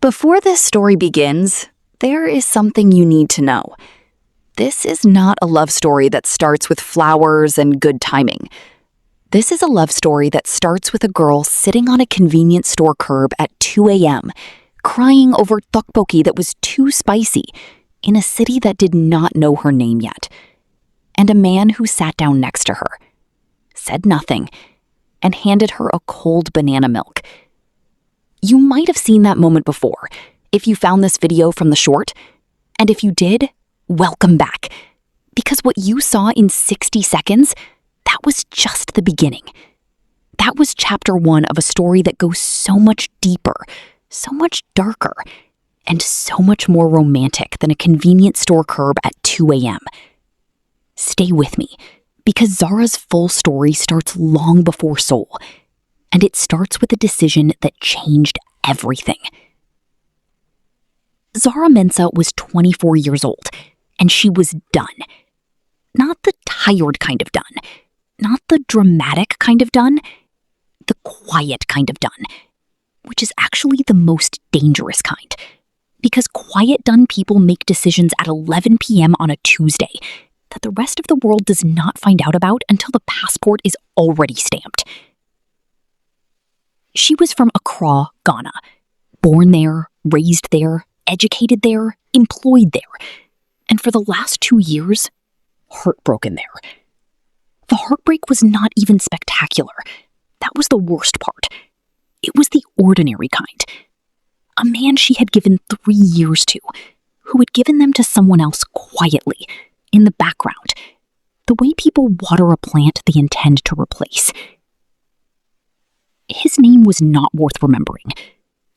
Before this story begins, there is something you need to know. This is not a love story that starts with flowers and good timing. This is a love story that starts with a girl sitting on a convenience store curb at 2 a.m., crying over tteokbokki that was too spicy in a city that did not know her name yet, and a man who sat down next to her, said nothing, and handed her a cold banana milk. You might have seen that moment before if you found this video from the short, and if you did, welcome back, because what you saw in 60 seconds, that was just the beginning. That was chapter 1 of a story that goes so much deeper, so much darker, and so much more romantic than a convenience store curb at 2 a.m. Stay with me, because Zara's full story starts long before Seoul, and it starts with a decision that changed everything. Zara Mensah was 24 years old, and she was done. Not the tired kind of done, not the dramatic kind of done, the quiet kind of done, which is actually the most dangerous kind, because quiet done people make decisions at 11 p.m. on a Tuesday that the rest of the world does not find out about until the passport is already stamped. She was from Accra, Ghana, born there, raised there, educated there, employed there, and for the last 2 years, heartbroken there. The heartbreak was not even spectacular. That was the worst part. It was the ordinary kind. A man she had given 3 years to, who had given them to someone else quietly, in the background, the way people water a plant they intend to replace. His name was not worth remembering.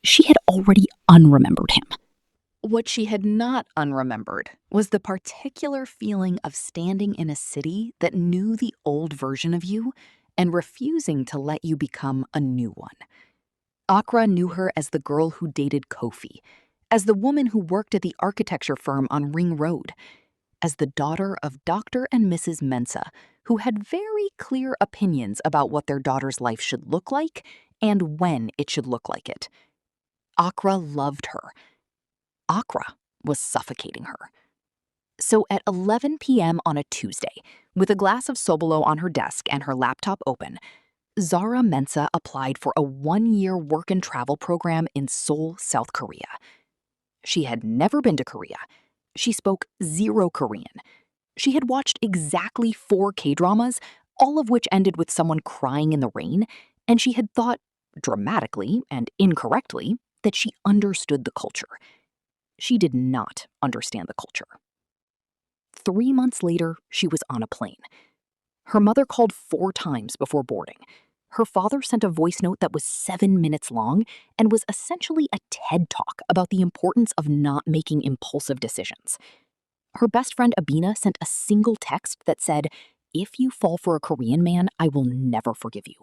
She had already unremembered him. What she had not unremembered was the particular feeling of standing in a city that knew the old version of you and refusing to let you become a new one. Accra knew her as the girl who dated Kofi, as the woman who worked at the architecture firm on Ring Road, as the daughter of Dr. and Mrs. Mensah, who had very clear opinions about what their daughter's life should look like and when it should look like it. Accra loved her. Accra was suffocating her. So at 11 p.m. on a Tuesday, with a glass of Sobolo on her desk and her laptop open, Zara Mensah applied for a 1-year work and travel program in Seoul, South Korea. She had never been to Korea. She spoke 0 Korean. She had watched exactly 4 K-dramas, all of which ended with someone crying in the rain, and she had thought, dramatically and incorrectly, that she understood the culture. She did not understand the culture. 3 months later, she was on a plane. Her mother called 4 times before boarding. Her father sent a voice note that was 7 minutes long and was essentially a TED Talk about the importance of not making impulsive decisions. Her best friend Abena sent a single text that said, "If you fall for a Korean man, I will never forgive you."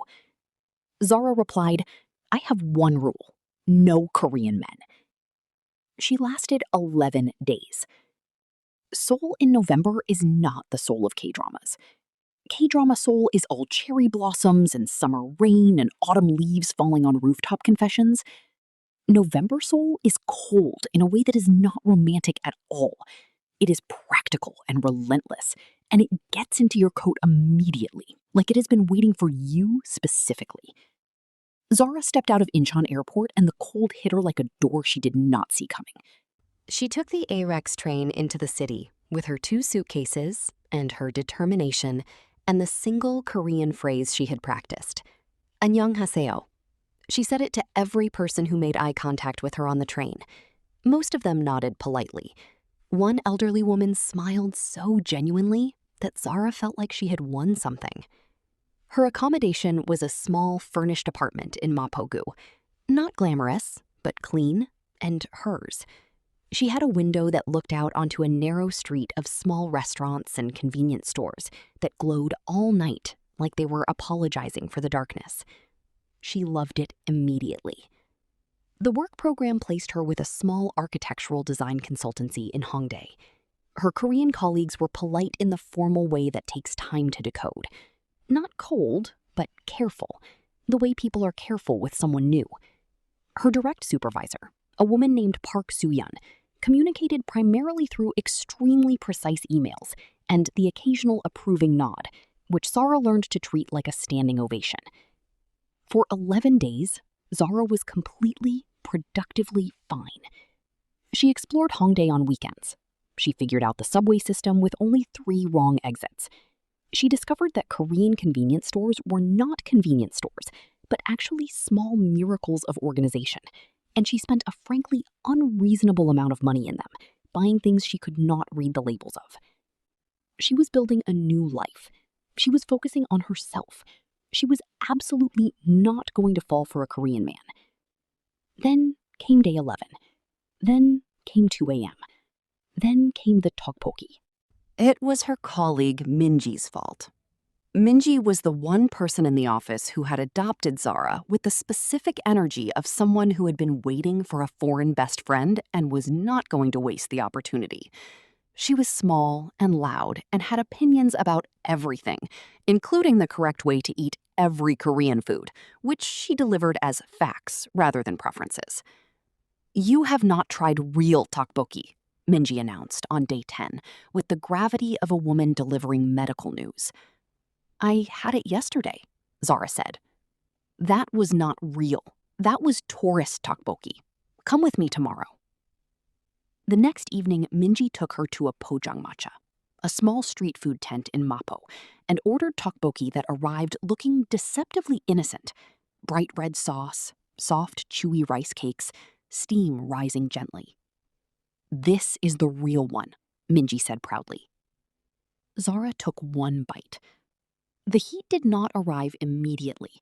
Zara replied, "I have one rule, no Korean men." She lasted 11 days. Seoul in November is not the Seoul of K-dramas. K-drama Seoul is all cherry blossoms and summer rain and autumn leaves falling on rooftop confessions. November Seoul is cold in a way that is not romantic at all. It is practical and relentless, and it gets into your coat immediately, like it has been waiting for you specifically. Zara stepped out of Incheon Airport, and the cold hit her like a door she did not see coming. She took the AREX train into the city with her 2 suitcases and her determination and the single Korean phrase she had practiced, "안녕하세요." She said it to every person who made eye contact with her on the train. Most of them nodded politely. One elderly woman smiled so genuinely that Zara felt like she had won something. Her accommodation was a small, furnished apartment in Mapogu. Not glamorous, but clean, and hers. She had a window that looked out onto a narrow street of small restaurants and convenience stores that glowed all night like they were apologizing for the darkness. She loved it immediately. The work program placed her with a small architectural design consultancy in Hongdae. Her Korean colleagues were polite in the formal way that takes time to decode. Not cold, but careful, the way people are careful with someone new. Her direct supervisor, a woman named Park Soo-yeon, communicated primarily through extremely precise emails and the occasional approving nod, which Zara learned to treat like a standing ovation. For 11 days, Zara was completely, productively fine. She explored Hongdae on weekends. She figured out the subway system with only 3 wrong exits. She discovered that Korean convenience stores were not convenience stores, but actually small miracles of organization, and she spent a frankly unreasonable amount of money in them, buying things she could not read the labels of. She was building a new life. She was focusing on herself. She was absolutely not going to fall for a Korean man. Then came day 11. Then came 2 a.m. Then came the Tteokbokki. It was her colleague Minji's fault. Minji was the one person in the office who had adopted Zara with the specific energy of someone who had been waiting for a foreign best friend and was not going to waste the opportunity. She was small and loud and had opinions about everything, including the correct way to eat every Korean food, which she delivered as facts rather than preferences. "You have not tried real tteokbokki," Minji announced on day 10, with the gravity of a woman delivering medical news. "I had it yesterday," Zara said. "That was not real. That was tourist tteokbokki. Come with me tomorrow." The next evening, Minji took her to a Pojangmacha, a small street food tent in Mapo, and ordered tteokbokki that arrived looking deceptively innocent. Bright red sauce, soft, chewy rice cakes, steam rising gently. "This is the real one," Minji said proudly. Zara took one bite. The heat did not arrive immediately.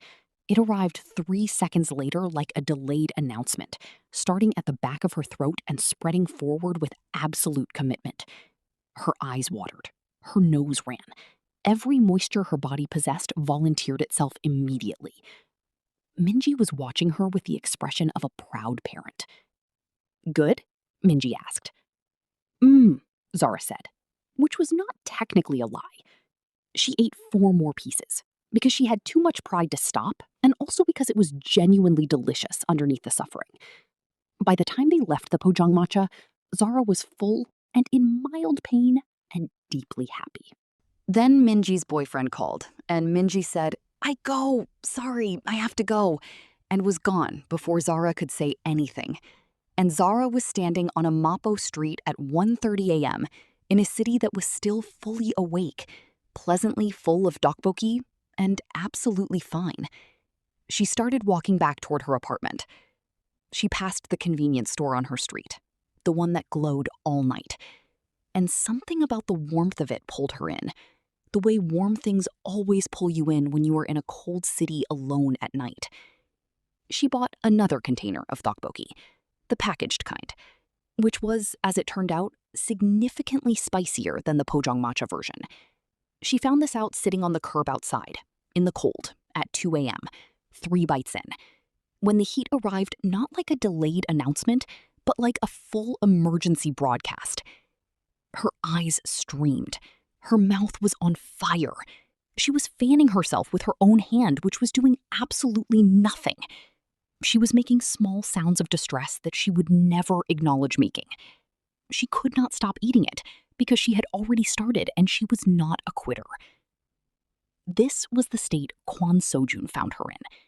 It arrived 3 seconds later like a delayed announcement, starting at the back of her throat and spreading forward with absolute commitment. Her eyes watered. Her nose ran. Every moisture her body possessed volunteered itself immediately. Minji was watching her with the expression of a proud parent. "Good?" Minji asked. Zara said, which was not technically a lie. She ate 4 more pieces, because she had too much pride to stop, and also because it was genuinely delicious underneath the suffering. By the time they left the Pojangmacha, Zara was full and in mild pain and deeply happy. Then Minji's boyfriend called, and Minji said, "I go, sorry, I have to go," and was gone before Zara could say anything. And Zara was standing on a Mapo street at 1:30 a.m. in a city that was still fully awake, pleasantly full of tteokbokki, and absolutely fine. She started walking back toward her apartment. She passed the convenience store on her street, the one that glowed all night. And something about the warmth of it pulled her in, the way warm things always pull you in when you are in a cold city alone at night. She bought another container of tteokbokki, the packaged kind, which was, as it turned out, significantly spicier than the Pojangmacha version. She found this out sitting on the curb outside, in the cold, at 2 a.m., 3 bites in, when the heat arrived not like a delayed announcement, but like a full emergency broadcast. Her eyes streamed. Her mouth was on fire. She was fanning herself with her own hand, which was doing absolutely nothing. She was making small sounds of distress that she would never acknowledge making. She could not stop eating it because she had already started and she was not a quitter. This was the state Kwon Seo-jun found her in.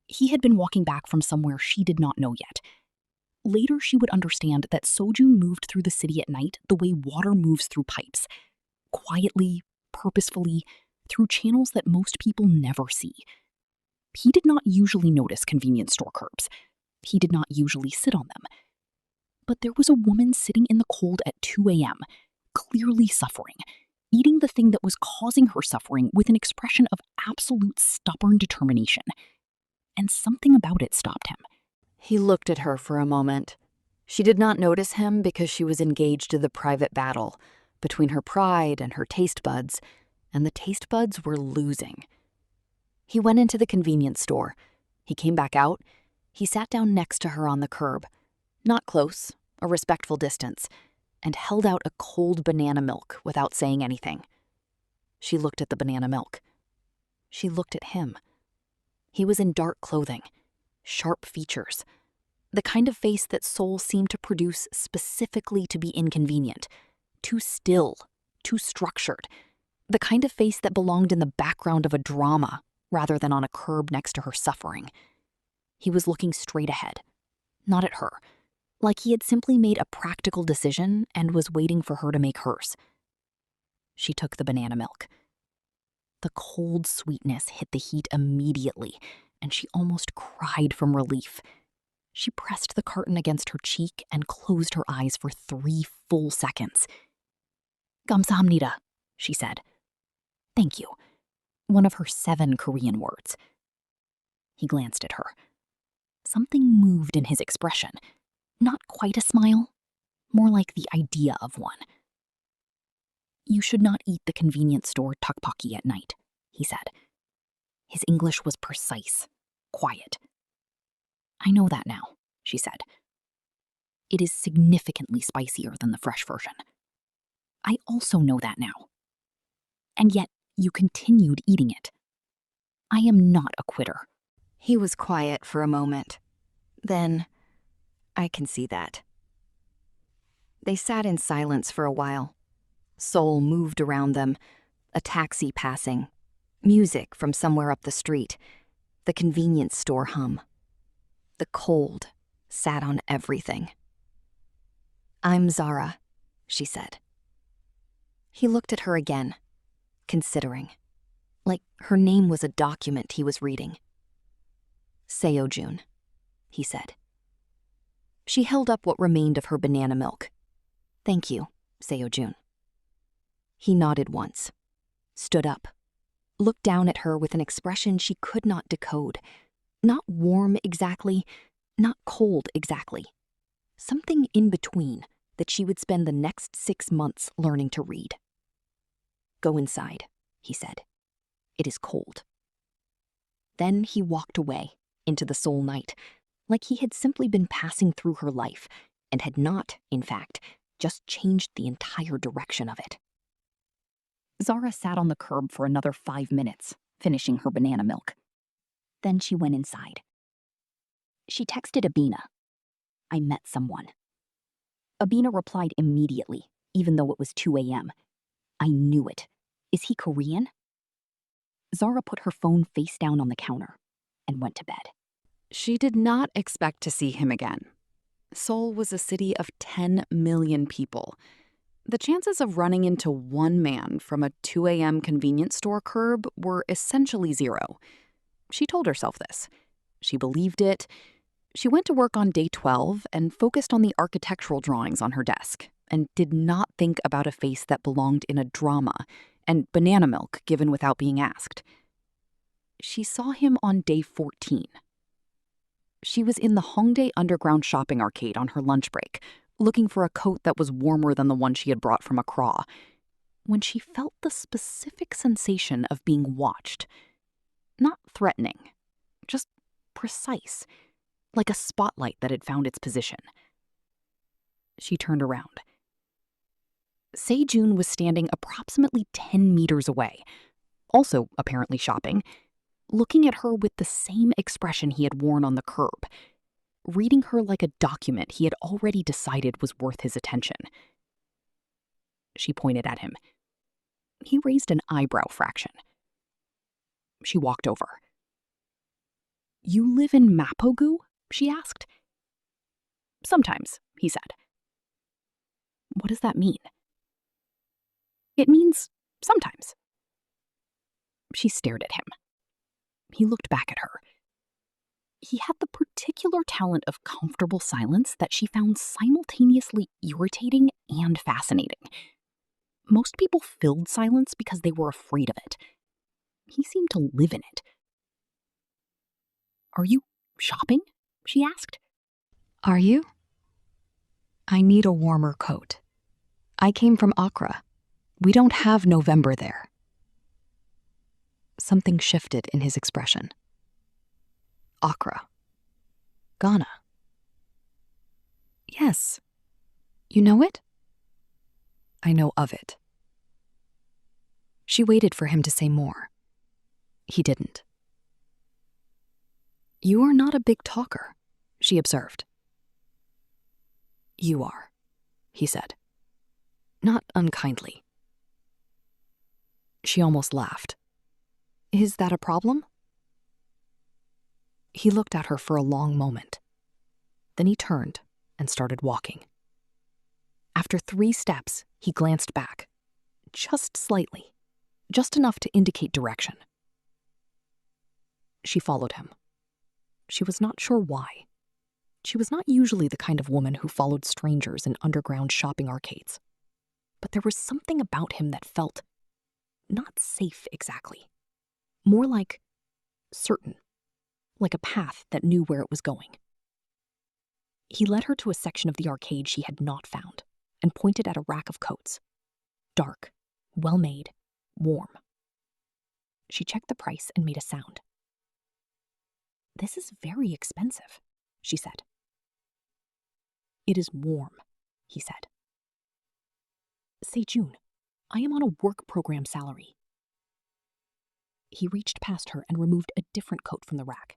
He had been walking back from somewhere she did not know yet. Later, she would understand that Seo-jun moved through the city at night the way water moves through pipes, quietly, purposefully, through channels that most people never see. He did not usually notice convenience store curbs. He did not usually sit on them. But there was a woman sitting in the cold at 2 a.m., clearly suffering, eating the thing that was causing her suffering with an expression of absolute stubborn determination. And something about it stopped him. He looked at her for a moment. She did not notice him because she was engaged in the private battle between her pride and her taste buds, and the taste buds were losing. He went into the convenience store. He came back out. He sat down next to her on the curb, not close, a respectful distance, and held out a cold banana milk without saying anything. She looked at the banana milk. She looked at him. He was in dark clothing, sharp features, The kind of face that Seoul seemed to produce specifically to be inconvenient, too still, too structured. The kind of face that belonged in the background of a drama rather than on a curb next to her suffering. He was looking straight ahead, not at her, like he had simply made a practical decision and was waiting for her to make hers. She took the banana milk. The cold sweetness hit the heat immediately, and she almost cried from relief. She pressed the carton against her cheek and closed her eyes for 3 full seconds. "감사합니다," she said. "Thank you," one of her 7 Korean words. He glanced at her. Something moved in his expression. Not quite a smile, more like the idea of one. "You should not eat the convenience store tteokbokki at night," he said. His English was precise, quiet. "I know that now," she said. "It is significantly spicier than the fresh version. I also know that now. And yet, you continued eating it. I am not a quitter." He was quiet for a moment. Then, "I can see that." They sat in silence for a while. Seoul moved around them, a taxi passing, music from somewhere up the street, the convenience store hum. The cold sat on everything. "I'm Zara," she said. He looked at her again, considering, like her name was a document he was reading. "Seo-jun," he said. She held up what remained of her banana milk. "Thank you, Seo-jun." He nodded once, stood up, looked down at her with an expression she could not decode. Not warm exactly, not cold exactly. Something in between that she would spend the next 6 months learning to read. "Go inside," he said. "It is cold." Then he walked away into the Seoul night, like he had simply been passing through her life and had not, in fact, just changed the entire direction of it. Zara sat on the curb for another 5 minutes, finishing her banana milk. Then she went inside. She texted Abena. "I met someone." Abena replied immediately, even though it was 2 a.m. "I knew it. Is he Korean?" Zara put her phone face down on the counter and went to bed. She did not expect to see him again. Seoul was a city of 10 million people. The chances of running into one man from a 2 a.m. convenience store curb were essentially 0. She told herself this. She believed it. She went to work on day 12 and focused on the architectural drawings on her desk and did not think about a face that belonged in a drama and banana milk given without being asked. She saw him on day 14. She was in the Hongdae Underground shopping arcade on her lunch break, looking for a coat that was warmer than the one she had brought from Accra, when she felt the specific sensation of being watched. Not threatening, just precise, like a spotlight that had found its position. She turned around. Seo-jun was standing approximately 10 meters away, also apparently shopping, looking at her with the same expression he had worn on the curb, reading her like a document he had already decided was worth his attention. She pointed at him. He raised an eyebrow fraction. She walked over. "You live in Mapogu?" she asked. "Sometimes," he said. "What does that mean?" "It means sometimes." She stared at him. He looked back at her. He had the particular talent of comfortable silence that she found simultaneously irritating and fascinating. Most people filled silence because they were afraid of it. He seemed to live in it. "Are you shopping?" she asked. "Are you?" "I need a warmer coat. I came from Accra. We don't have November there." Something shifted in his expression. "Accra. Ghana." "Yes. You know it?" "I know of it." She waited for him to say more. He didn't. "You are not a big talker," she observed. You are, he said. Not unkindly. She almost laughed. Is that a problem? He looked at her for a long moment. Then he turned and started walking. After 3 steps, he glanced back. Just slightly. Just enough to indicate direction. She followed him. She was not sure why. She was not usually the kind of woman who followed strangers in underground shopping arcades. But there was something about him that felt not safe exactly. More like certain. Like a path that knew where it was going. He led her to a section of the arcade she had not found and pointed at a rack of coats. Dark, well-made, warm. She checked the price and made a sound. This is very expensive, she said. It is warm, he said. Seo-jun, I am on a work program salary. He reached past her and removed a different coat from the rack.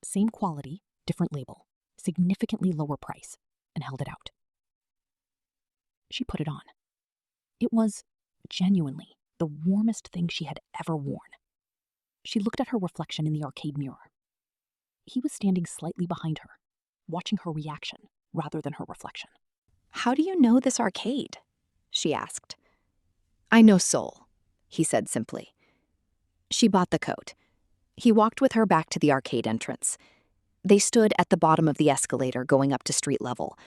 Same quality, different label, significantly lower price, and held it out. She put it on. It was, genuinely, the warmest thing she had ever worn. She looked at her reflection in the arcade mirror. He was standing slightly behind her, watching her reaction rather than her reflection. How do you know this arcade? She asked. I know Seoul, he said simply. She bought the coat. He walked with her back to the arcade entrance. They stood at the bottom of the escalator going up to street level,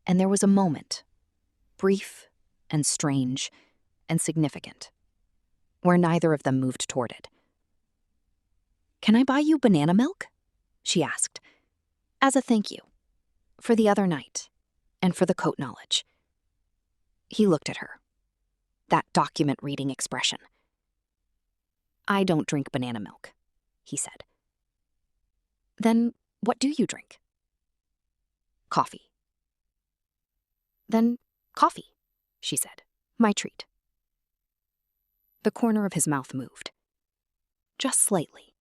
and there was a moment, brief and strange and significant, where neither of them moved toward it. Can I buy you banana milk? She asked, as a thank you, for the other night, and for the coat knowledge. He looked at her, that document-reading expression. I don't drink banana milk, he said. Then what do you drink? Coffee. Then coffee, she said, my treat. The corner of his mouth moved. Just slightly.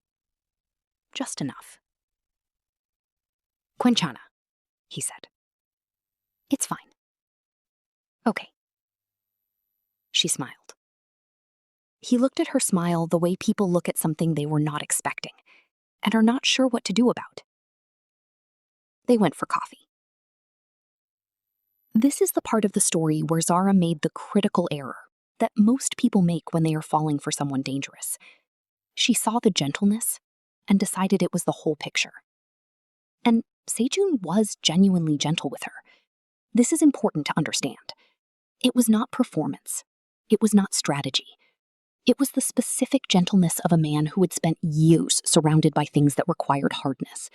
Just enough. Quenchana, he said. It's fine. Okay. She smiled. He looked at her smile the way people look at something they were not expecting and are not sure what to do about. They went for coffee. This is the part of the story where Zara made the critical error that most people make when they are falling for someone dangerous. She saw the gentleness and decided it was the whole picture. And Seo-jun was genuinely gentle with her. This is important to understand. It was not performance. It was not strategy. It was the specific gentleness of a man who had spent years surrounded by things that required hardness,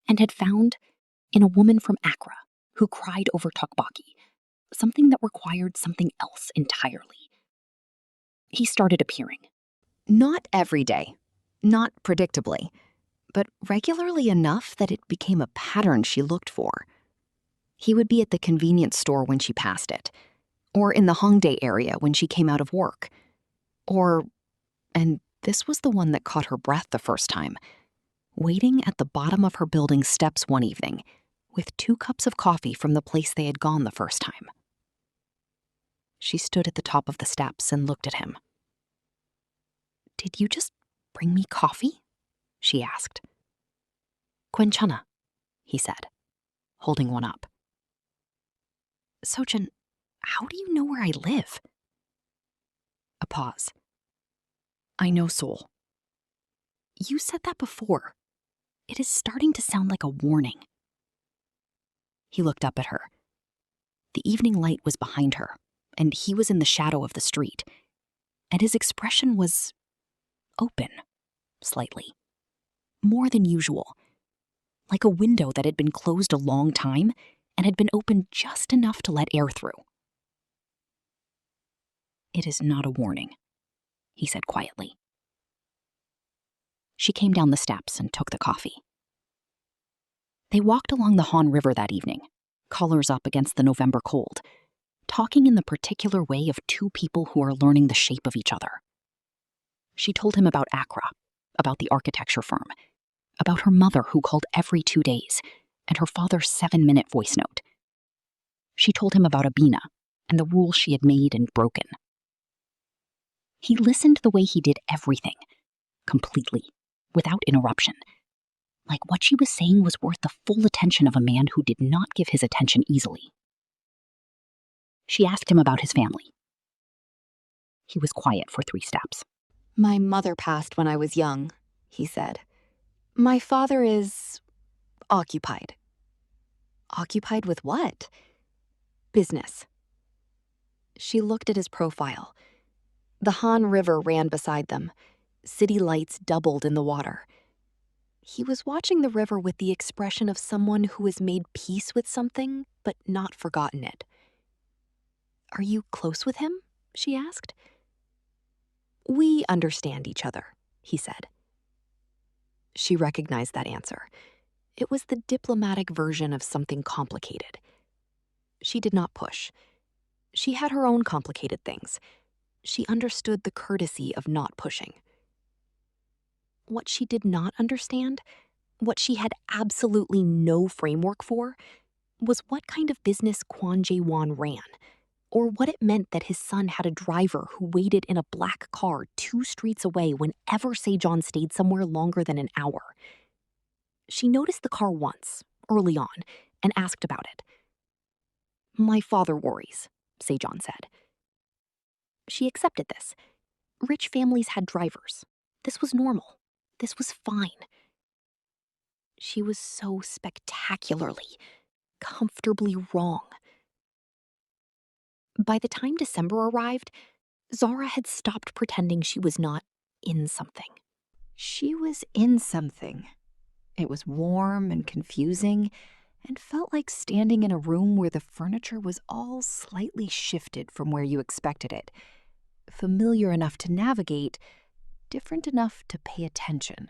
and had found, in a woman from Accra who cried over Tteokbokki, something that required something else entirely. He started appearing. Not every day, not predictably, but regularly enough that it became a pattern she looked for. He would be at the convenience store when she passed it, or in the Hongdae area when she came out of work, or, and this was the one that caught her breath the first time, waiting at the bottom of her building's steps one evening with 2 cups of coffee from the place they had gone the first time. She stood at the top of the steps and looked at him. Did you just bring me coffee? She asked. Quenchana, he said, holding one up. Seo-jun, how do you know where I live? A pause. I know Seoul. You said that before. It is starting to sound like a warning. He looked up at her. The evening light was behind her, and he was in the shadow of the street, and his expression was open, slightly. More than usual. Like a window that had been closed a long time and had been opened just enough to let air through. It is not a warning, he said quietly. She came down the steps and took the coffee. They walked along the Han River that evening, collars up against the November cold, talking in the particular way of 2 people who are learning the shape of each other. She told him about Accra, about the architecture firm, about her mother who called every 2 days, and her father's 7-minute voice note. She told him about Abena and the rules she had made and broken. He listened the way he did everything, completely, without interruption. Like what she was saying was worth the full attention of a man who did not give his attention easily. She asked him about his family. He was quiet for 3 steps. "My mother passed when I was young," he said. "My father is occupied." "Occupied with what?" "Business." She looked at his profile. The Han River ran beside them. City lights doubled in the water. He was watching the river with the expression of someone who has made peace with something but not forgotten it. "Are you close with him?" she asked. "We understand each other," he said. She recognized that answer. It was the diplomatic version of something complicated. She did not push. She had her own complicated things. She understood the courtesy of not pushing. What she did not understand, what she had absolutely no framework for, was what kind of business Kwon Jae-won ran, or what it meant that his son had a driver who waited in a black car 2 streets away whenever Seo-jun stayed somewhere longer than an hour. She noticed the car once, early on, and asked about it. "My father worries," Seo-jun said. She accepted this. Rich families had drivers. This was normal. This was fine. She was so spectacularly, comfortably wrong. By the time December arrived, Zara had stopped pretending she was not in something. She was in something. It was warm and confusing, and felt like standing in a room where the furniture was all slightly shifted from where you expected it. Familiar enough to navigate, different enough to pay attention.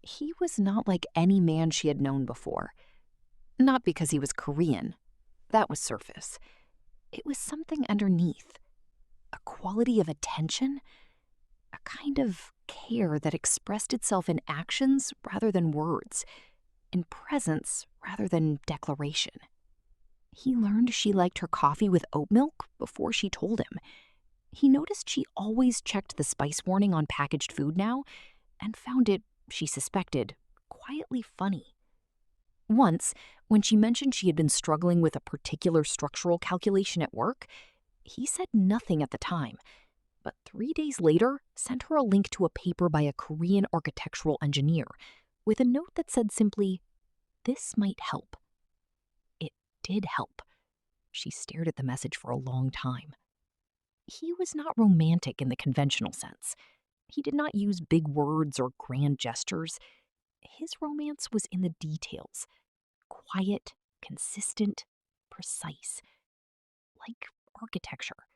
He was not like any man she had known before. Not because he was Korean. That was surface. It was something underneath. A quality of attention, a kind of care that expressed itself in actions rather than words, in presence rather than declaration. He learned she liked her coffee with oat milk before she told him. He noticed she always checked the spice warning on packaged food now, and found it, she suspected, quietly funny. Once, when she mentioned she had been struggling with a particular structural calculation at work, he said nothing at the time, but 3 days later sent her a link to a paper by a Korean architectural engineer with a note that said simply, "This might help." It did help. She stared at the message for a long time. He was not romantic in the conventional sense. He did not use big words or grand gestures. His romance was in the details. Quiet, consistent, precise. Like architecture.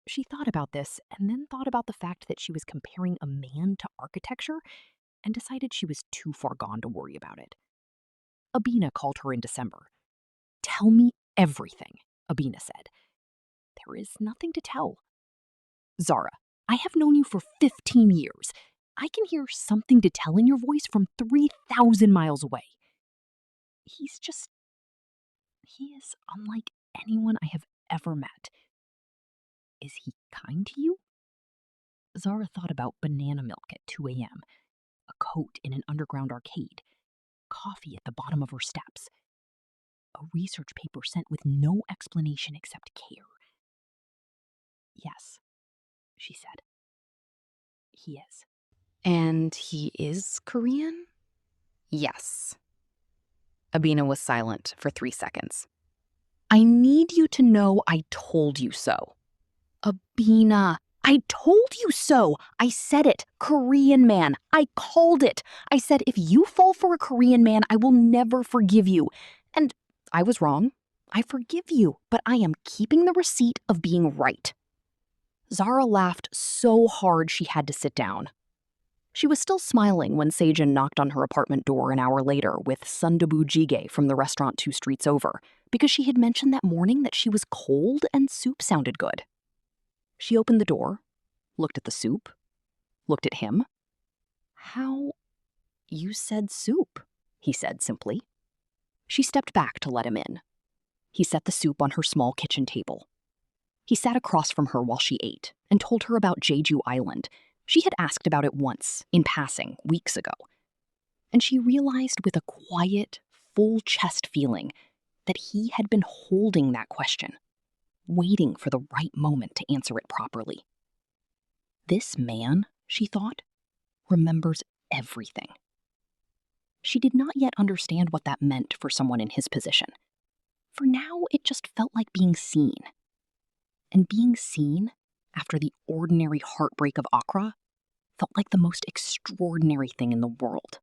She thought about this and then thought about the fact that she was comparing a man to architecture and decided she was too far gone to worry about it. Abena called her in December. "Tell me everything," Abena said. "There is nothing to tell." "Zara, I have known you for 15 years. I can hear something to tell in your voice from 3,000 miles away." He is unlike anyone I have ever met. "Is he kind to you?" Zara thought about banana milk at 2 a.m., a coat in an underground arcade, coffee at the bottom of her steps, a research paper sent with no explanation except care. "Yes," she said. "He is." "And he is Korean?" "Yes." Abena was silent for 3 seconds. "I need you to know I told you so." "Abena, I told you so. I said it. Korean man. I called it. I said if you fall for a Korean man, I will never forgive you. And I was wrong. I forgive you, but I am keeping the receipt of being right." Zara laughed so hard she had to sit down. She was still smiling when Seo-jun knocked on her apartment door an hour later with Sundubu Jjigae from the restaurant 2 streets over, because she had mentioned that morning that she was cold and soup sounded good. She opened the door, looked at the soup, looked at him. "How? You said soup," he said simply. She stepped back to let him in. He set the soup on her small kitchen table. He sat across from her while she ate and told her about Jeju Island. She had asked about it once, in passing, weeks ago. And she realized with a quiet, full-chest feeling that he had been holding that question, waiting for the right moment to answer it properly. This man, she thought, remembers everything. She did not yet understand what that meant for someone in his position. For now, it just felt like being seen. And being seen, after the ordinary heartbreak of Accra, felt like the most extraordinary thing in the world.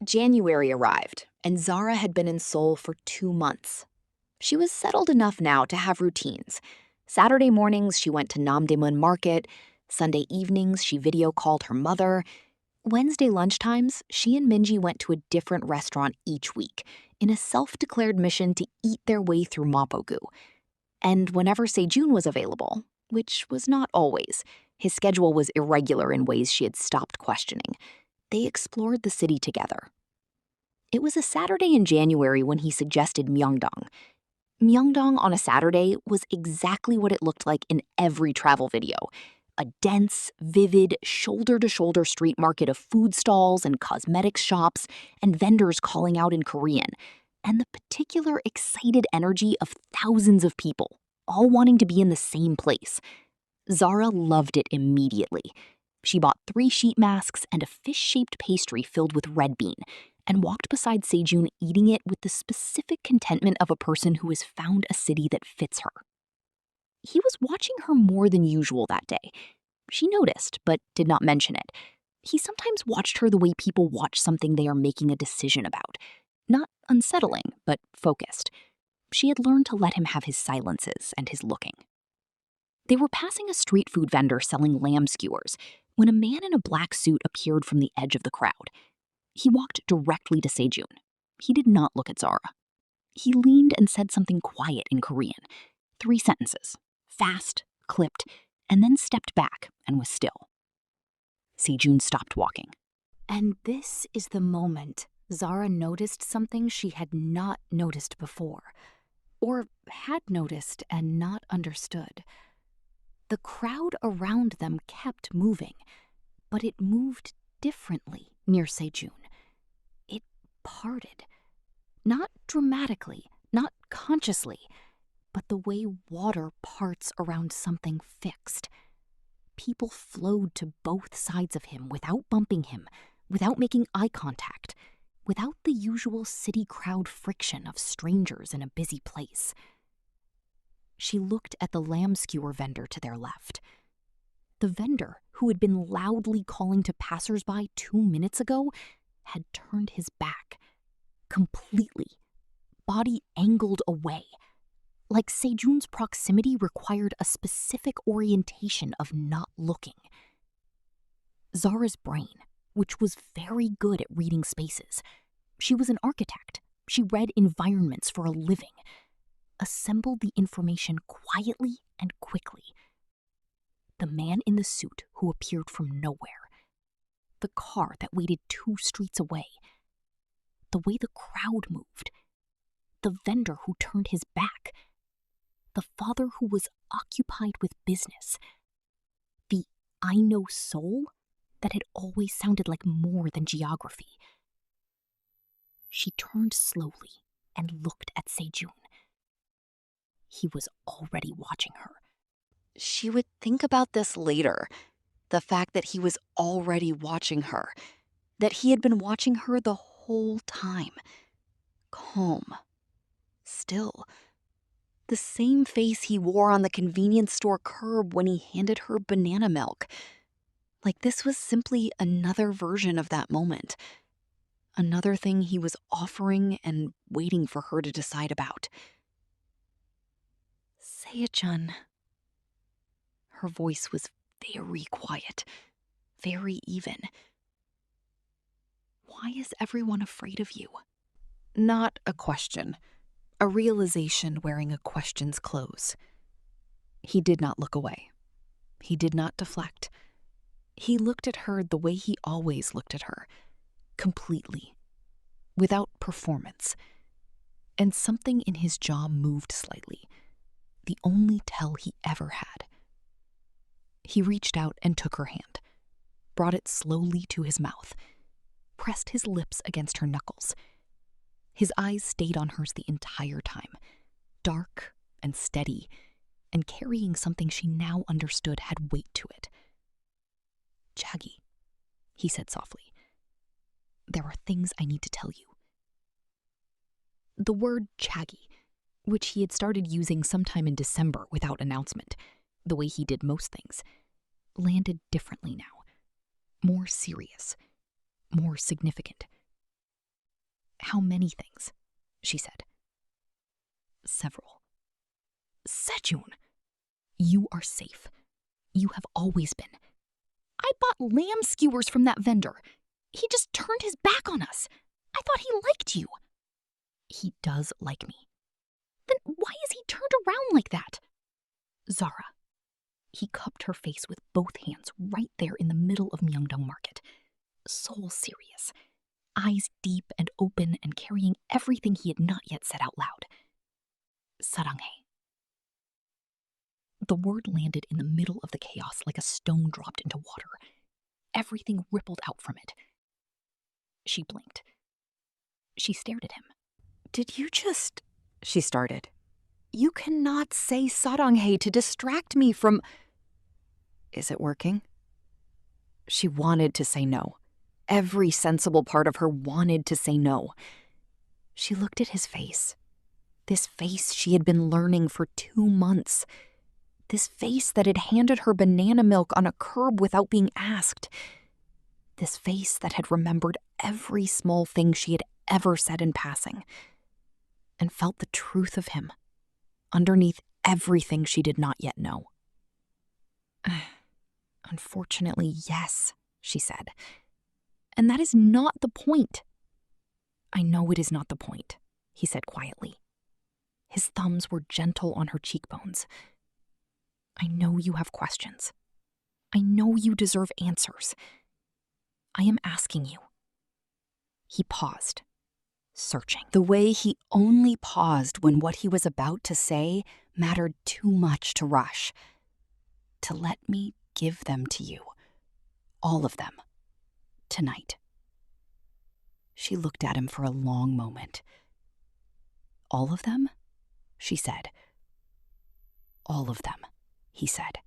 January arrived, and Zara had been in Seoul for 2 months. She was settled enough now to have routines. Saturday mornings, she went to Namdaemun Market. Sunday evenings, she video called her mother. Wednesday lunchtimes, she and Minji went to a different restaurant each week in a self-declared mission to eat their way through Mapogu. And whenever Seo-jun was available, which was not always, his schedule was irregular in ways she had stopped questioning, they explored the city together. It was a Saturday in January when he suggested Myeongdong. Myeongdong on a Saturday was exactly what it looked like in every travel video. A dense, vivid, shoulder-to-shoulder street market of food stalls and cosmetics shops and vendors calling out in Korean, and the particular excited energy of thousands of people, all wanting to be in the same place. Zara loved it immediately. She bought 3 sheet masks and a fish-shaped pastry filled with red bean, and walked beside Seo-jun eating it with the specific contentment of a person who has found a city that fits her. He was watching her more than usual that day. She noticed, but did not mention it. He sometimes watched her the way people watch something they are making a decision about. Not unsettling, but focused. She had learned to let him have his silences and his looking. They were passing a street food vendor selling lamb skewers when a man in a black suit appeared from the edge of the crowd. He walked directly to Seo-jun. He did not look at Zara. He leaned and said something quiet in Korean. 3 sentences. Fast, clipped, and then stepped back and was still. Seo-jun stopped walking. And this is the moment Zara noticed something she had not noticed before, or had noticed and not understood. The crowd around them kept moving, but it moved differently near Seo-jun. It parted. Not dramatically, not consciously, but the way water parts around something fixed. People flowed to both sides of him without bumping him, without making eye contact, without the usual city crowd friction of strangers in a busy place. She looked at the lamb skewer vendor to their left. The vendor, who had been loudly calling to passersby 2 minutes ago, had turned his back. Completely. Body angled away. Like Seo-jun's proximity required a specific orientation of not looking. Zara's brain, which was very good at reading spaces. She was an architect. She read environments for a living. Assembled the information quietly and quickly. The man in the suit who appeared from nowhere. The car that waited 2 streets away. The way the crowd moved. The vendor who turned his back. The father who was occupied with business. The I know soul that had always sounded like more than geography. She turned slowly and looked at Seo-jun. He was already watching her. She would think about this later. The fact that he was already watching her. That he had been watching her the whole time. Calm. Still. The same face he wore on the convenience store curb when he handed her banana milk. Like this was simply another version of that moment. Another thing he was offering and waiting for her to decide about. Seo-jun. Her voice was very quiet, very even. Why is everyone afraid of you? Not a question. A realization wearing a question's clothes. He did not look away. He did not deflect. He looked at her the way he always looked at her, completely, without performance. and something in his jaw moved slightly, the only tell he ever had. He reached out and took her hand, brought it slowly to his mouth, pressed his lips against her knuckles. His eyes stayed on hers the entire time, dark and steady, and carrying something she now understood had weight to it. "Jagi," he said softly, "there are things I need to tell you." The word Jagi, which he had started using sometime in December without announcement, the way he did most things, landed differently now, more serious, more significant. "How many things?" she said. "Several." "Seo-jun, you are safe. You have always been. I bought lamb skewers from that vendor. He just turned his back on us. I thought he liked you." "He does like me." "Then why is he turned around like that?" "Zara." He cupped her face with both hands right there in the middle of Myeongdong Market. Soul serious, eyes deep and open and carrying everything he had not yet said out loud. "Saranghae." The word landed in the middle of the chaos like a stone dropped into water. Everything rippled out from it. She blinked. She stared at him. "Did you just..." she started. "You cannot say Saranghae to distract me from..." Is it working? She wanted to say no. Every sensible part of her wanted to say no. She looked at his face. This face she had been learning for 2 months. This face that had handed her banana milk on a curb without being asked. This face that had remembered every small thing she had ever said in passing, and felt the truth of him underneath everything she did not yet know. "Unfortunately, yes," she said. "And that is not the point." "I know it is not the point," he said quietly. His thumbs were gentle on her cheekbones. "I know you have questions. I know you deserve answers. I am asking you." He paused, searching. The way he only paused when what he was about to say mattered too much to rush. "To let me give them to you. All of them. Tonight." She looked at him for a long moment. "All of them?" she said. "All of them," he said.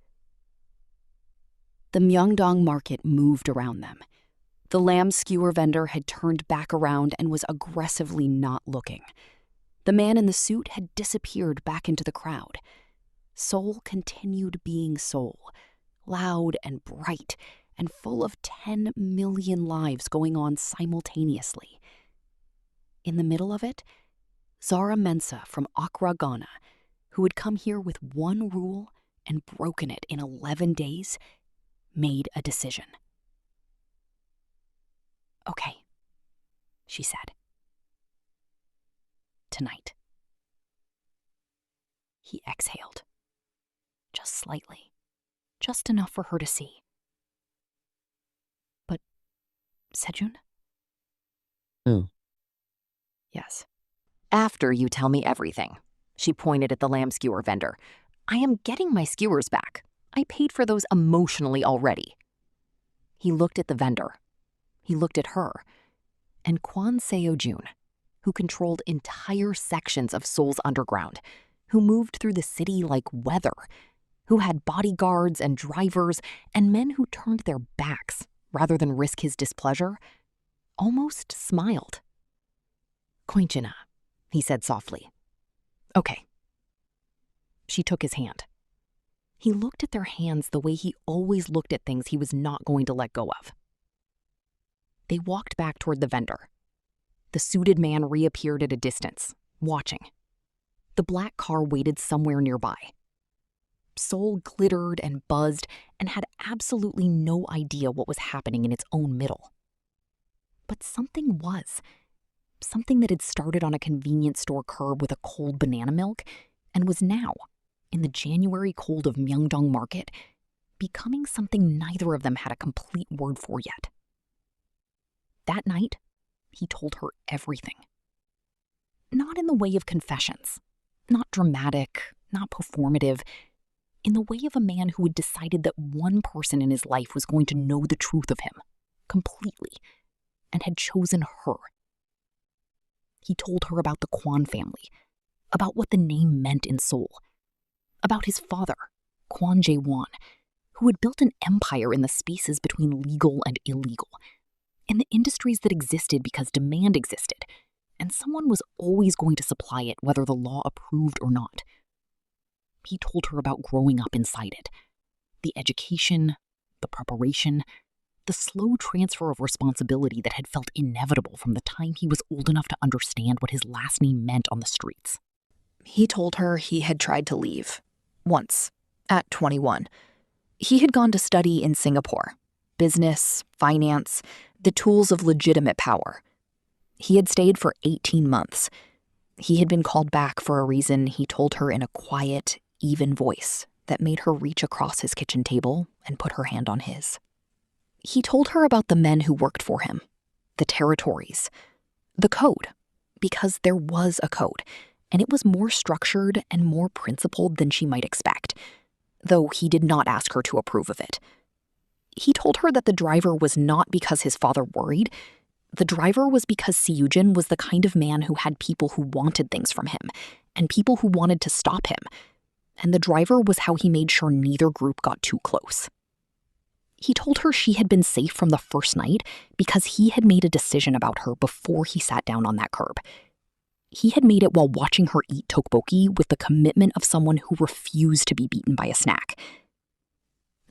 The Myeongdong market moved around them. The lamb skewer vendor had turned back around and was aggressively not looking. The man in the suit had disappeared back into the crowd. Seoul continued being Seoul, loud and bright and full of 10 million lives going on simultaneously. In the middle of it, Zara Mensah from Accra, Ghana, who had come here with one rule and broken it in 11 days, made a decision. "Okay," she said. "Tonight." He exhaled. Just slightly. Just enough for her to see. "But, Seo-jun?" "Yes." "After you tell me everything." She pointed at the lamb skewer vendor. "I am getting my skewers back. I paid for those emotionally already." He looked at the vendor. He looked at her. And Kwon Seo-jun, who controlled entire sections of Seoul's underground, who moved through the city like weather, who had bodyguards and drivers and men who turned their backs rather than risk his displeasure, almost smiled. "Koinchina," he said softly. "Okay." She took his hand. He looked at their hands the way he always looked at things he was not going to let go of. They walked back toward the vendor. The suited man reappeared at a distance, watching. The black car waited somewhere nearby. Seoul glittered and buzzed and had absolutely no idea what was happening in its own middle. But something was. Something that had started on a convenience store curb with a cold banana milk and was now, in the January cold of Myeongdong Market, becoming something neither of them had a complete word for yet. That night, he told her everything. Not in the way of confessions, not dramatic, not performative, in the way of a man who had decided that one person in his life was going to know the truth of him, completely, and had chosen her. He told her about the Kwon family, about what the name meant in Seoul, about his father, Kwon Jae-won, who had built an empire in the spaces between legal and illegal, in the industries that existed because demand existed, and someone was always going to supply it whether the law approved or not. He told her about growing up inside it, the education, the preparation, the slow transfer of responsibility that had felt inevitable from the time he was old enough to understand what his last name meant on the streets. He told her he had tried to leave. Once, at 21. He had gone to study in Singapore. Business, finance, the tools of legitimate power. He had stayed for 18 months. He had been called back for a reason he told her in a quiet, even voice that made her reach across his kitchen table and put her hand on his. He told her about the men who worked for him, the territories, the code, because there was a code, and it was more structured and more principled than she might expect, though he did not ask her to approve of it. He told her that the driver was not because his father worried. The driver was because Seo-jun was the kind of man who had people who wanted things from him, and people who wanted to stop him, and the driver was how he made sure neither group got too close. He told her she had been safe from the first night because he had made a decision about her before he sat down on that curb. He had made it while watching her eat tteokbokki with the commitment of someone who refused to be beaten by a snack.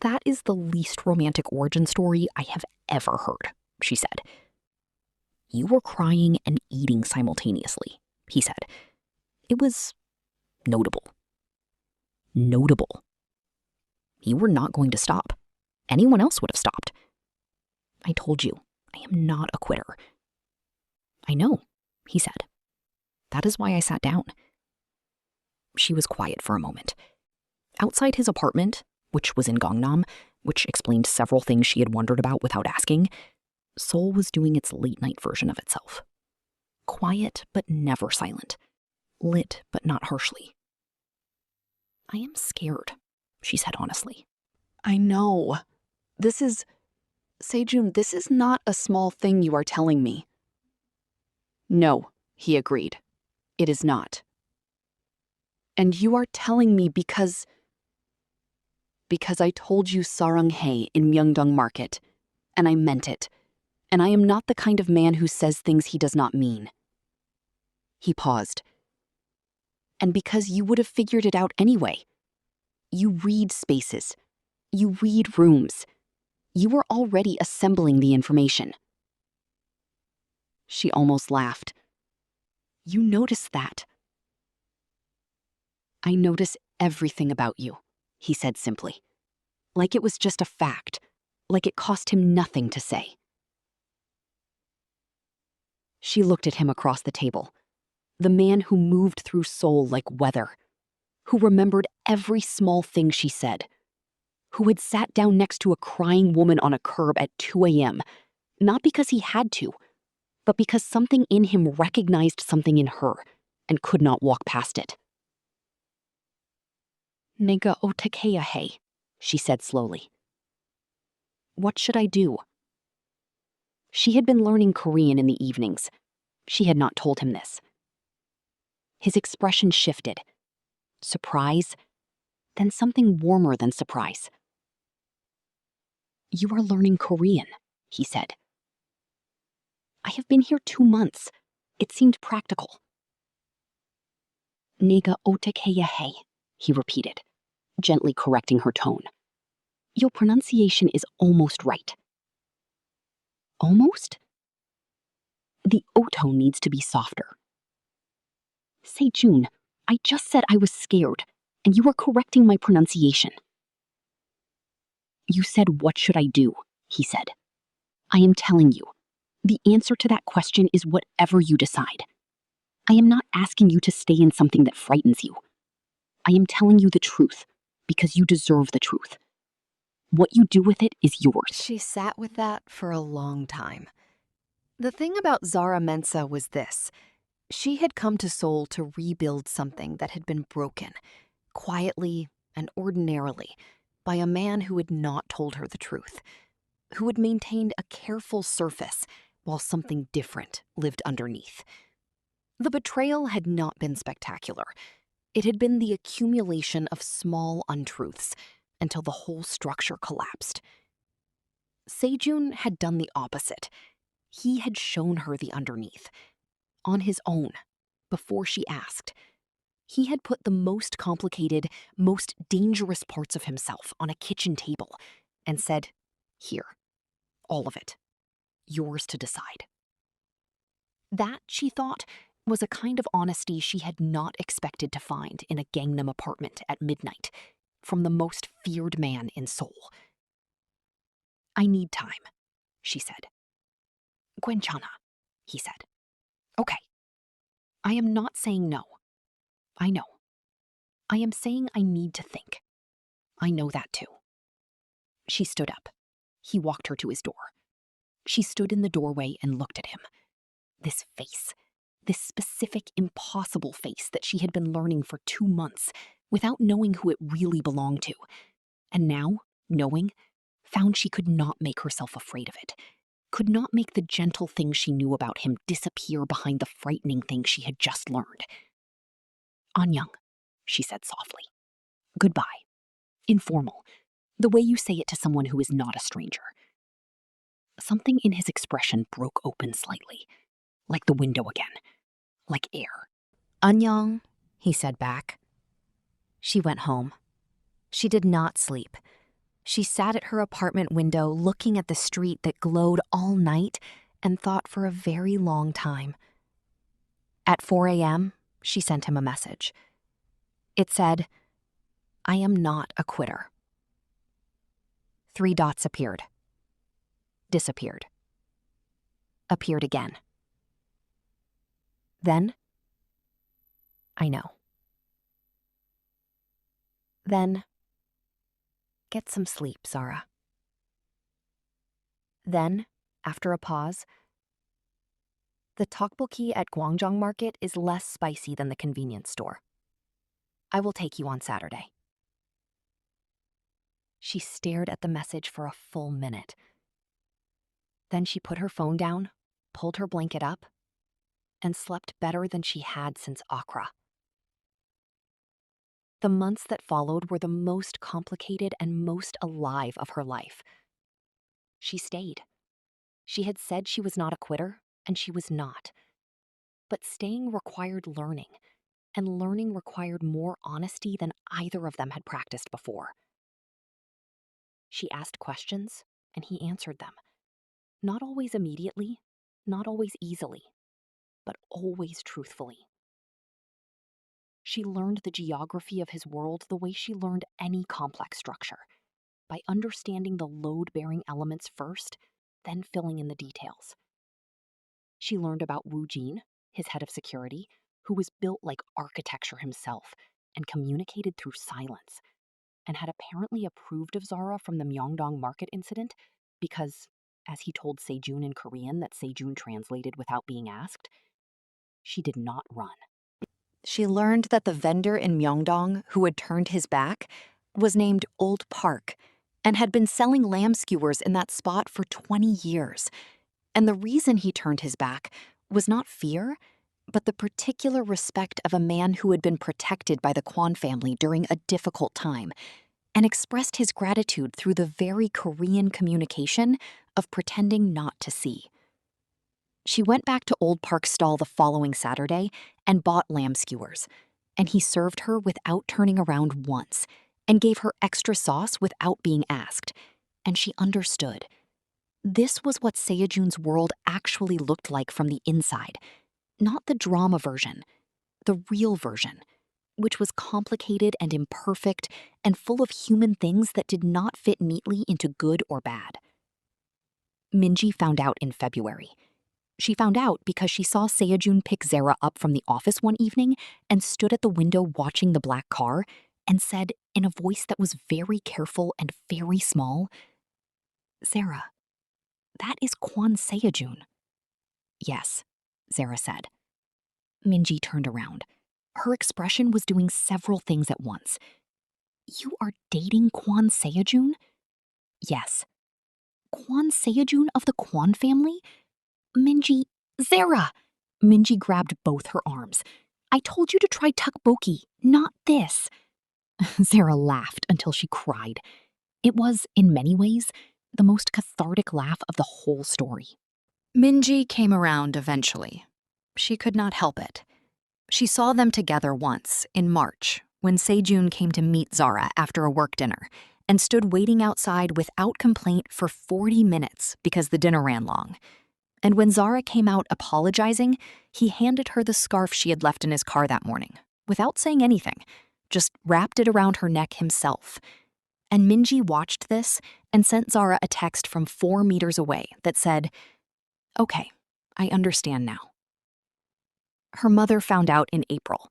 That is the least romantic origin story I have ever heard, she said. You were crying and eating simultaneously, he said. It was notable. Notable. You were not going to stop. Anyone else would have stopped. I told you, I am not a quitter. I know, he said. That is why I sat down. She was quiet for a moment. Outside his apartment, which was in Gangnam, which explained several things she had wondered about without asking, Seoul was doing its late-night version of itself. Quiet but never silent. Lit but not harshly. I am scared, she said honestly. I know. Seo-jun, this is not a small thing you are telling me. No, he agreed. It is not. And you are telling me because I told you Saranghae in Myeongdong market, and I meant it, and I am not the kind of man who says things he does not mean. He paused. And because you would have figured it out anyway. You read spaces. You read rooms. You were already assembling the information. She almost laughed. You noticed that. I notice everything about you, he said simply. Like it was just a fact. Like it cost him nothing to say. She looked at him across the table. The man who moved through Seoul like weather. Who remembered every small thing she said. Who had sat down next to a crying woman on a curb at 2 a.m., not because he had to, but because something in him recognized something in her and could not walk past it. Nega otakeya he, she said slowly. What should I do? She had been learning Korean in the evenings. She had not told him this. His expression shifted. Surprise, then something warmer than surprise. You are learning Korean, he said. I have been here 2 months. It seemed practical. Nega otakeya he, he repeated, gently correcting her tone. Your pronunciation is almost right. Almost? The O tone needs to be softer. Seo-jun, I just said I was scared, and you are correcting my pronunciation. You said, what should I do? He said. I am telling you, the answer to that question is whatever you decide. I am not asking you to stay in something that frightens you. I am telling you the truth, because you deserve the truth. What you do with it is yours. She sat with that for a long time. The thing about Zara Mensah was this. She had come to Seoul to rebuild something that had been broken, quietly and ordinarily, by a man who had not told her the truth, who had maintained a careful surface while something different lived underneath. The betrayal had not been spectacular. It had been the accumulation of small untruths until the whole structure collapsed. Seo-jun had done the opposite. He had shown her the underneath, on his own, before she asked. He had put the most complicated, most dangerous parts of himself on a kitchen table and said, "Here, all of it, yours to decide." That, she thought, was a kind of honesty she had not expected to find in a Gangnam apartment at midnight from the most feared man in Seoul. "I need time," she said. "Gwenchana," he said. "Okay. I am not saying no. I know. I am saying I need to think. I know that too." She stood up. He walked her to his door. She stood in the doorway and looked at him. This face, this specific, impossible face that she had been learning for 2 months without knowing who it really belonged to. And now, knowing, found she could not make herself afraid of it, could not make the gentle things she knew about him disappear behind the frightening things she had just learned. "Anyang," she said softly. "Goodbye. Informal, the way you say it to someone who is not a stranger." Something in his expression broke open slightly, like the window again, like air. "Anyang," he said back. She went home. She did not sleep. She sat at her apartment window looking at the street that glowed all night and thought for a very long time. At 4 a.m., she sent him a message. It said, "I am not a quitter." 3 dots appeared. Disappeared. Appeared again. Then, "I know." Then, "Get some sleep, Zara." Then, after a pause, "The tteokbokki at Gwangjang Market is less spicy than the convenience store. I will take you on Saturday." She stared at the message for a full minute. Then she put her phone down, pulled her blanket up, and slept better than she had since Accra. The months that followed were the most complicated and most alive of her life. She stayed. She had said she was not a quitter, and she was not. But staying required learning, and learning required more honesty than either of them had practiced before. She asked questions, and he answered them. Not always immediately, not always easily, but always truthfully. She learned the geography of his world the way she learned any complex structure, by understanding the load-bearing elements first, then filling in the details. She learned about Woo Jin, his head of security, who was built like architecture himself and communicated through silence, and had apparently approved of Zara from the Myeongdong market incident because, as he told Seo-jun in Korean that Seo-jun translated without being asked, she did not run. She learned that the vendor in Myeongdong who had turned his back was named Old Park and had been selling lamb skewers in that spot for 20 years. And the reason he turned his back was not fear, but the particular respect of a man who had been protected by the Kwon family during a difficult time and expressed his gratitude through the very Korean communication of pretending not to see. She went back to Old Park's stall the following Saturday and bought lamb skewers, and he served her without turning around once and gave her extra sauce without being asked, and she understood. This was what Seo-jun's world actually looked like from the inside, not the drama version, the real version, which was complicated and imperfect and full of human things that did not fit neatly into good or bad. Minji found out in February. She found out because she saw Seo-jun pick Zara up from the office one evening and stood at the window watching the black car and said, in a voice that was very careful and very small, "Zara, that is Kwon Seo-jun." "Yes," Zara said. Minji turned around. Her expression was doing several things at once. You are dating Kwon Seo-jun? Yes. Kwon Seo-jun of the Kwon family? Minji, Zara! Minji grabbed both her arms. I told you to try tteokbokki, not this. Zara laughed until she cried. It was, in many ways, the most cathartic laugh of the whole story. Minji came around eventually. She could not help it. She saw them together once, in March, when Seo-jun came to meet Zara after a work dinner and stood waiting outside without complaint for 40 minutes because the dinner ran long. And when Zara came out apologizing, he handed her the scarf she had left in his car that morning, without saying anything, just wrapped it around her neck himself. And Minji watched this and sent Zara a text from 4 meters away that said, "Okay, I understand now." Her mother found out in April.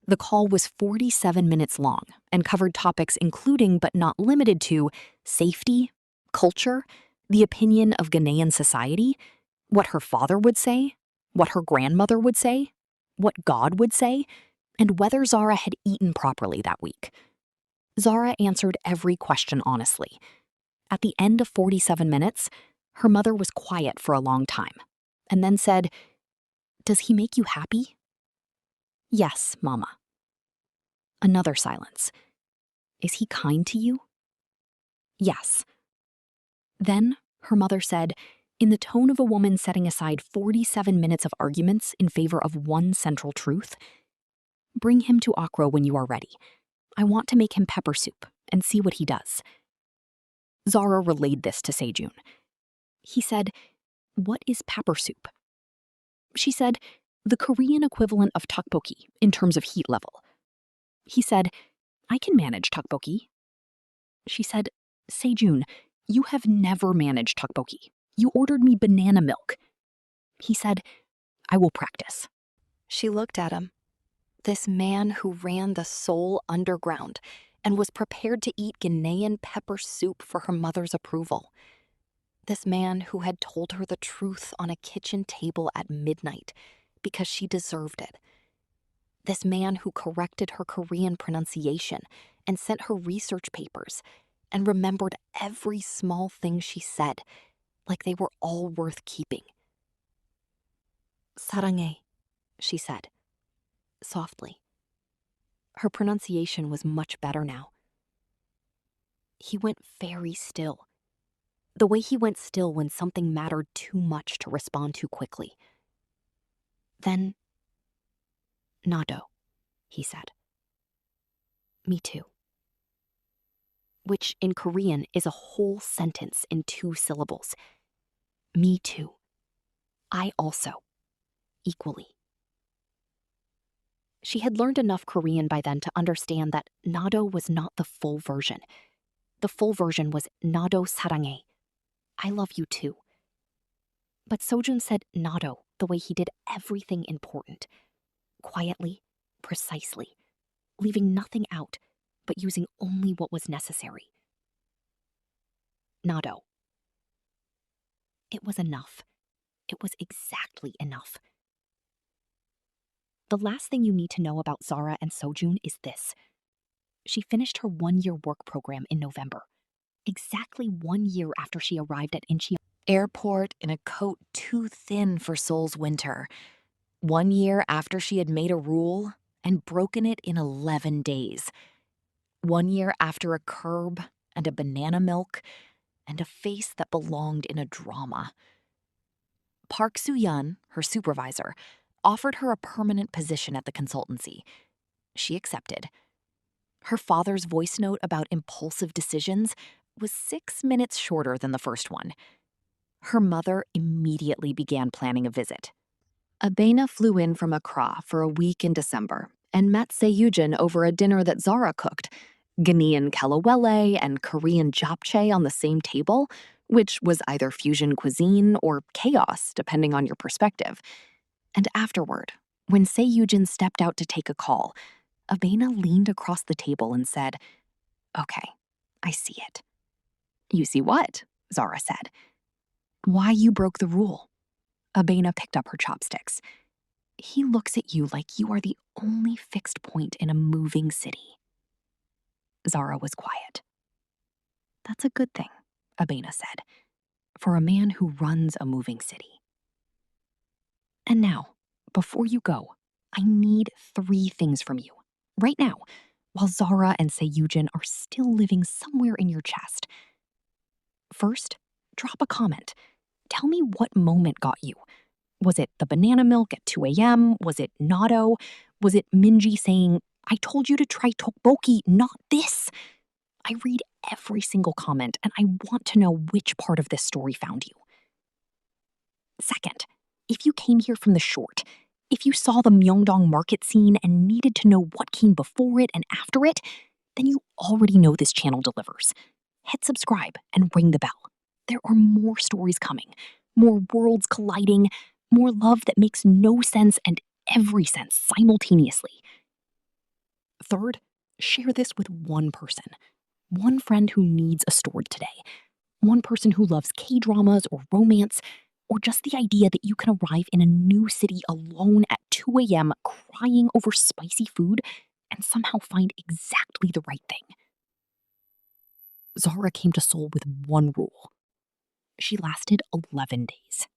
The call was 47 minutes long and covered topics including but not limited to safety, culture, the opinion of Ghanaian society, what her father would say, what her grandmother would say, what God would say, and whether Zara had eaten properly that week. Zara answered every question honestly. At the end of 47 minutes, her mother was quiet for a long time, and then said, "Does he make you happy?" "Yes, Mama." Another silence. "Is he kind to you?" "Yes." Then her mother said, in the tone of a woman setting aside 47 minutes of arguments in favor of one central truth, "Bring him to Accra when you are ready. I want to make him pepper soup and see what he does." Zara relayed this to Seo-jun. He said, "What is pepper soup?" She said, "The Korean equivalent of tteokbokki in terms of heat level." He said, "I can manage tteokbokki." She said, "Seo-jun, you have never managed tteokbokki. You ordered me banana milk." He said, "I will practice." She looked at him. This man who ran the Seoul underground and was prepared to eat Ghanaian pepper soup for her mother's approval. This man who had told her the truth on a kitchen table at midnight because she deserved it. This man who corrected her Korean pronunciation and sent her research papers and remembered every small thing she said, like they were all worth keeping. "Saranghae," she said, softly. Her pronunciation was much better now. He went very still. The way he went still when something mattered too much to respond to quickly. Then, "Nado," he said. "Me too." Which in Korean is a whole sentence in 2 syllables. Me too. I also. Equally. She had learned enough Korean by then to understand that Nado was not the full version. The full version was Nado saranghae. I love you too. But Seo-jun said Nado the way he did everything important. Quietly, precisely, leaving nothing out, but using only what was necessary. Nado. It was enough. It was exactly enough. The last thing you need to know about Zara and Seo-jun is this. She finished her 1-year work program in November, exactly 1 year after she arrived at Incheon Airport in a coat too thin for Seoul's winter. 1 year after she had made a rule and broken it in 11 days. 1 year after a curb and a banana milk and a face that belonged in a drama. Park Soo-yeon, her supervisor, offered her a permanent position at the consultancy. She accepted. Her father's voice note about impulsive decisions was 6 minutes shorter than the first one. Her mother immediately began planning a visit. Abena flew in from Accra for a week in December and met Seo-jun over a dinner that Zara cooked, Ghanaian Kelewele and Korean Japchae on the same table, which was either fusion cuisine or chaos, depending on your perspective. And afterward, when Seo-jun stepped out to take a call, Abena leaned across the table and said, "Okay, I see it." "You see what?" Zara said. "Why you broke the rule." Abena picked up her chopsticks. He looks at you like you are the only fixed point in a moving city. Zara was quiet. That's a good thing, Abena said, for a man who runs a moving city. And now, before you go, I need 3 things from you, right now, while Zara and Seo-jun are still living somewhere in your chest. First, drop a comment. Tell me what moment got you. Was it the banana milk at 2 a.m.? Was it Natto? Was it Minji saying, I told you to try Tteokbokki, not this? I read every single comment, and I want to know which part of this story found you. Second, if you came here from the short, if you saw the Myeongdong market scene and needed to know what came before it and after it, then you already know this channel delivers. Hit subscribe and ring the bell. There are more stories coming, more worlds colliding, more love that makes no sense and every sense simultaneously. Third, share this with one person. One friend who needs a story today. One person who loves K-dramas or romance, or just the idea that you can arrive in a new city alone at 2 a.m. crying over spicy food and somehow find exactly the right thing. Zara came to Seoul with one rule. She lasted 11 days.